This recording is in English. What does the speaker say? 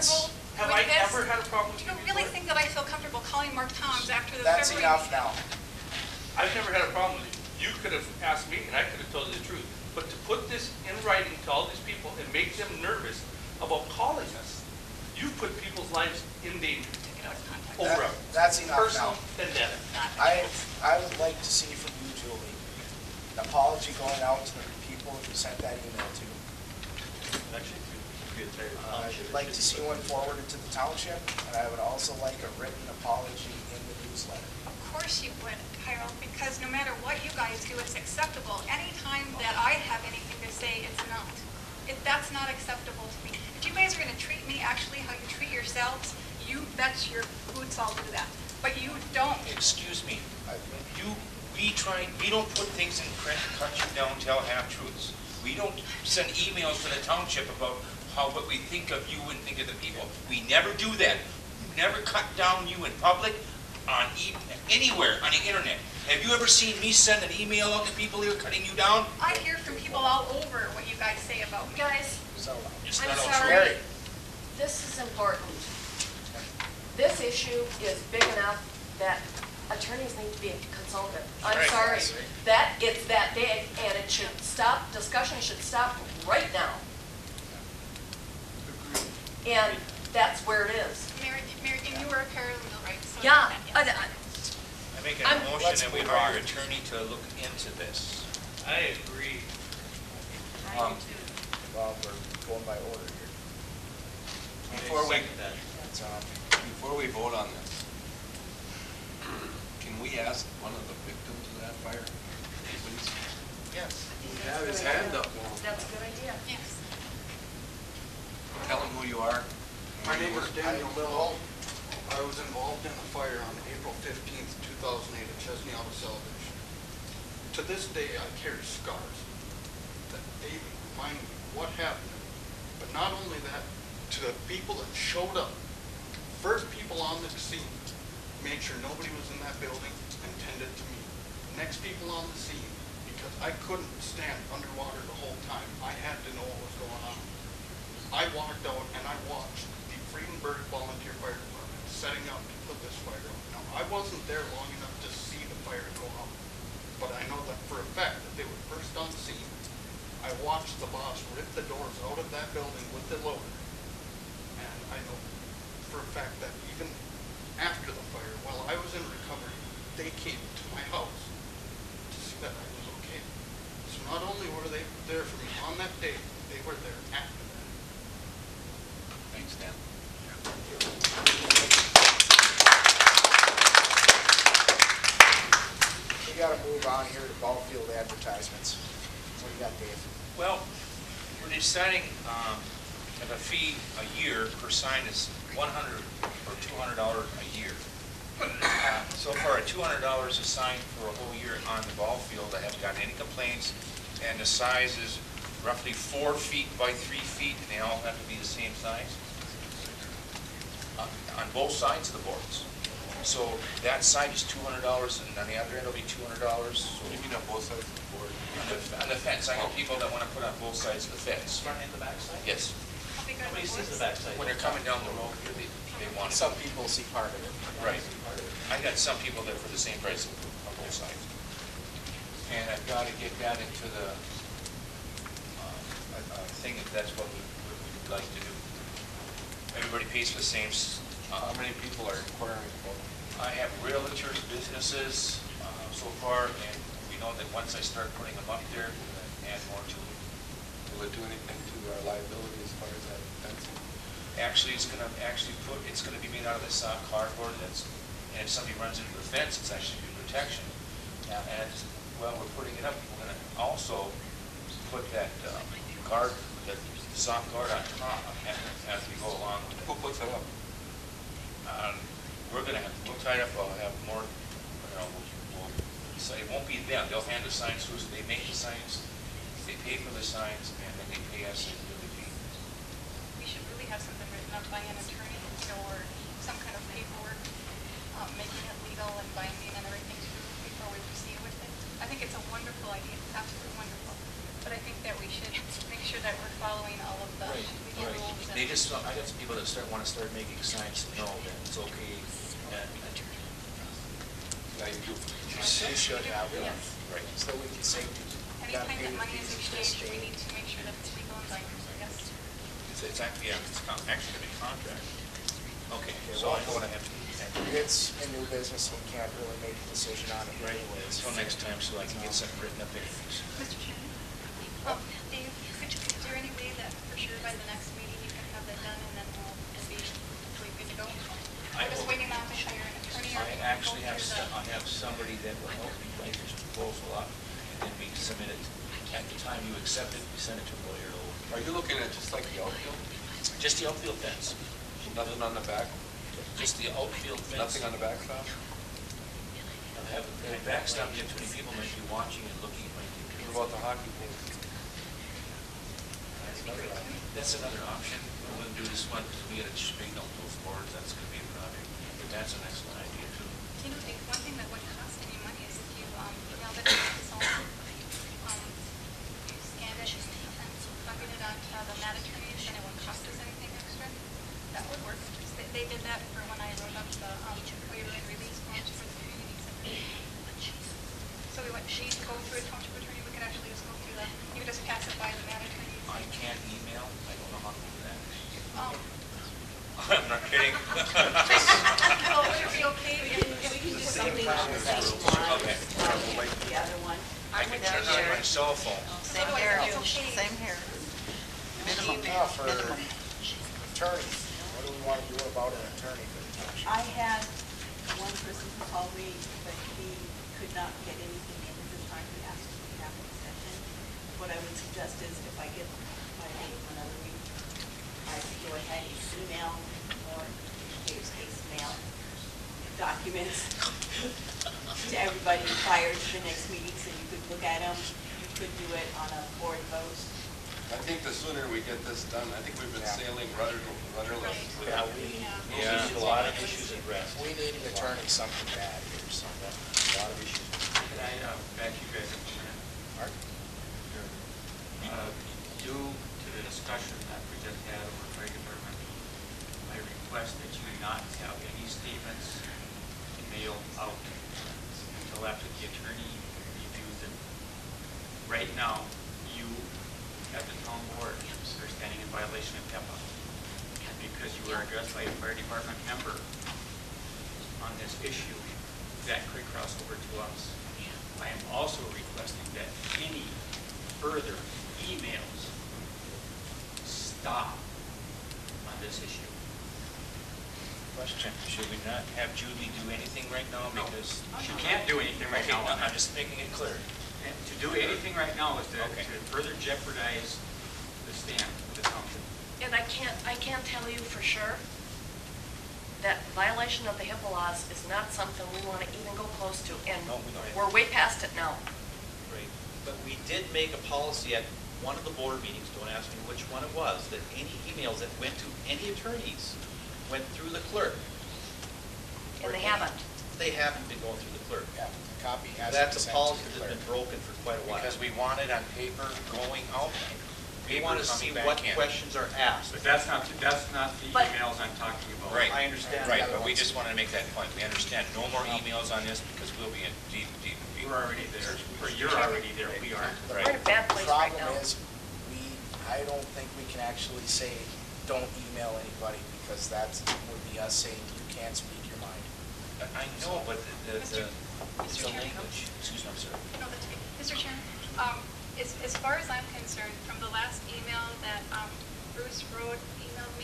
comfortable Have with I this? ever had a problem with Do you you really before? think that I feel comfortable calling Mark Toms after the That's February enough meeting? now. I've never had a problem with you. You could have asked me, and I could have told you the truth. But to put this in writing to all these people and make them nervous about calling us, you put people's lives in danger. Took it out of context. Over a That's enough personal now. vendetta. I would like to see from you, Julie, an apology going out to the people you sent that email to. Actually, I would like to see one forwarded to the township, and I would also like a written apology in the newsletter. Of course you would, Harold, because no matter what you guys do, it's acceptable. Anytime that I have anything to say, it's not. That's not acceptable to me. If you guys are going to treat me actually how you treat yourselves, you bet your boots I'll do that. But you don't. Excuse me. We don't put things in print, cut you down, tell half-truths. We don't send emails to the township about what we think of you and think of the people. We never do that. We never cut down you in public, anywhere on the internet. Have you ever seen me send an email out to people who are cutting you down? I hear from people all over what you guys say about me. Guys, It's I'm not all sorry. true. This is important. This issue is big enough that attorneys need to be consulted. I'm Right. sorry. That gets that big, and it should stop, discussion should stop right now. And that's where it is. Mary, and you were a paralegal, right? So Yeah. yes. I make a I'm- motion that we hire an attorney to look into this. I agree. Well, we're going by order here. Before we, It's, before we vote on this, can we ask one of the victims of that fire, please? yes. Have his hand up. That's a good idea. Yes. Tell him who you are. My name is Daniel Little. I was involved in the fire on April 15th, 2008 at Chesney Auto Salvage. To this day, I carry scars that they remind me what happened. But not only that, to the people that showed up, first people on the scene made sure nobody was in that building and tended to me. Next people on the scene, because I couldn't stand underwater the whole time, I had to know what was going on. I walked out and I watched the Fredenberg Volunteer Fire Department setting up to put this fire out. Now, I wasn't there long enough to see the fire go out, but I know that for a fact that they were first on the scene. I watched the boss rip the doors out of that building with the loader, and I know for a fact that even after the fire, while I was in recovery, they came to my house to see that I was okay. So not only were they there for me on that day, they were there after that. Thanks, Dan. We gotta move on here to ball field advertisements. What do you got, Dave? Well, we're deciding that a fee a year per sign is $100 or $200 a year. So far, $200 a sign for a whole year on the ball field. I haven't gotten any complaints, and the size is roughly 4 feet by 3 feet, and they all have to be the same size on both sides of the boards. So that side is $200, and on the other end it'll be $200. So You mean on both sides of the board? on the fence, I have people that want to put on both sides of the fence. Front and the back side? Yes. How big are How many the seats boards? the back side? When they're coming down the road here, they want it. Some people see part of it. Right. I got some people that for the same price on both sides. And I've got to get that into the thing if that's what we'd like to do. Everybody pays for the same. How many people are inquiring about it? I have realtors, businesses so far, and we know that once I start putting them up there, we're going to add more to it. Will it do anything to our liability as far as that fencing? Actually, it's going to be made out of the soft cardboard. And if somebody runs into the fence, it's actually good protection. And well, we're putting it up. We're going to also put that guard, that soft guard on top as we go along with it. Who puts it up? We'll tie it up. I'll have more. So it won't be them. They'll hand the signs to us. They make the signs. They pay for the signs, and then they pay us a yearly fee. We should really have something written up by an attorney or some kind of paperwork, making it legal and binding and everything too before we proceed with it. I think it's a wonderful idea, absolutely wonderful. But I think that we should make sure that we're following all of the Right, legal right. rules. They just, I got some people that want to start making signs to know that it's okay. Now you do. You should have one, Yes. Right. so we can say, you got Anytime paid that money is fees this exchanged, we day. need to make sure that it's legal and binding, yes. It's actually, yeah, it's actually going to be contract. Okay, so I'm going to have to. It's a new business, we can't really make a decision on it Right, anyways. so next time, so I can get something written up there. Mr. Chairman? Dave, is there any way that for sure by the next meeting you can have that done and then we'll be hopefully good to go? I'm just waiting on to hire an attorney or. I actually have, I have somebody that will help me write this proposal up, and then we submit it. At the time you accept it, we send it to a lawyer. Are you looking at just like the outfield? Just the outfield fence. Nothing on the back? Just the outfield fence. Nothing on the backstop? Have a backstop, you have too many people might be watching and looking at my computer. What about the hockey pool? That's another option. We're going to do this one because we got to straighten out those boards. That's going to be a project. But that's an excellent idea too. You know, Dave, one thing that wouldn't cost any money is if you, emailed it to us all, you scanned it and copied it onto the mat attorneys and it wouldn't cost us anything extra. That would work. They did that for when I wrote up the, waiver and release forms for the community center. So we went, she to go through a township attorney, we could actually just go through the, you could just pass it by the mat attorneys. I can't email. I don't know how to do that. I'm not kidding. So would it be okay if We can do something on the same Okay. line like the other one. I can turn it on my cell phone. Same here, same here. Minimum, Now for minimum. attorney, what do we want to do about an attorney for the township? I had one person who called me, but he could not get anything in at the time he asked if we have an extension. What I would suggest is if I get my name another week, I could go ahead and email or Dave's case mail documents to everybody prior to the next meeting so you could look at them. You could do it on a board vote. I think the sooner we get this done, I think we've been sailing rudderless. Yeah, we Yeah, a lot of issues at rest. need an attorney something bad here, so a lot of issues. Can I back you guys up a minute? Mark? Due to the discussion that we just had over fire department, I request that you not have any statements mailed out until after the attorney reviews it. Right now, you, as the town board, are standing in violation of HEPA because you were addressed by a fire department member on this issue that could cross over to us. I am also requesting that any further emails stop on this issue. Question, should we not have Julie do anything right now? No. Because She can't do anything right Okay, now. no, I'm just making it clear. And to do anything right now is to Okay. to further jeopardize the stand of the township. And I can't tell you for sure that violation of the HIPAA laws is not something we want to even go close to. And No, we don't. we're way past it now. Right, but we did make a policy at one of the board meetings, don't ask me which one it was, that any emails that went to any attorneys went through the clerk. And they haven't. They haven't been going through the clerk. Yeah, the copy has to be That's a sent to policy the that's clerk. been broken for quite a while. Because we want it on paper going out. We paper want to coming see back what in. questions are asked. But that's not the But- emails I'm talking about. Right. I understand. Right, but we just wanted to make that point. We understand no more emails on this because we'll be in deep, deep, deep. We're already there, or you're already there, we aren't. We're in a bad place right now. Problem is, I don't think we can actually say, don't email anybody, because that would be us saying, you can't speak your mind. I know, but the Mr. Chairman. language, excuse me, I'm sorry. No, that's okay. Mr. Chairman, as far as I'm concerned, from the last email that Bruce wrote, emailed me,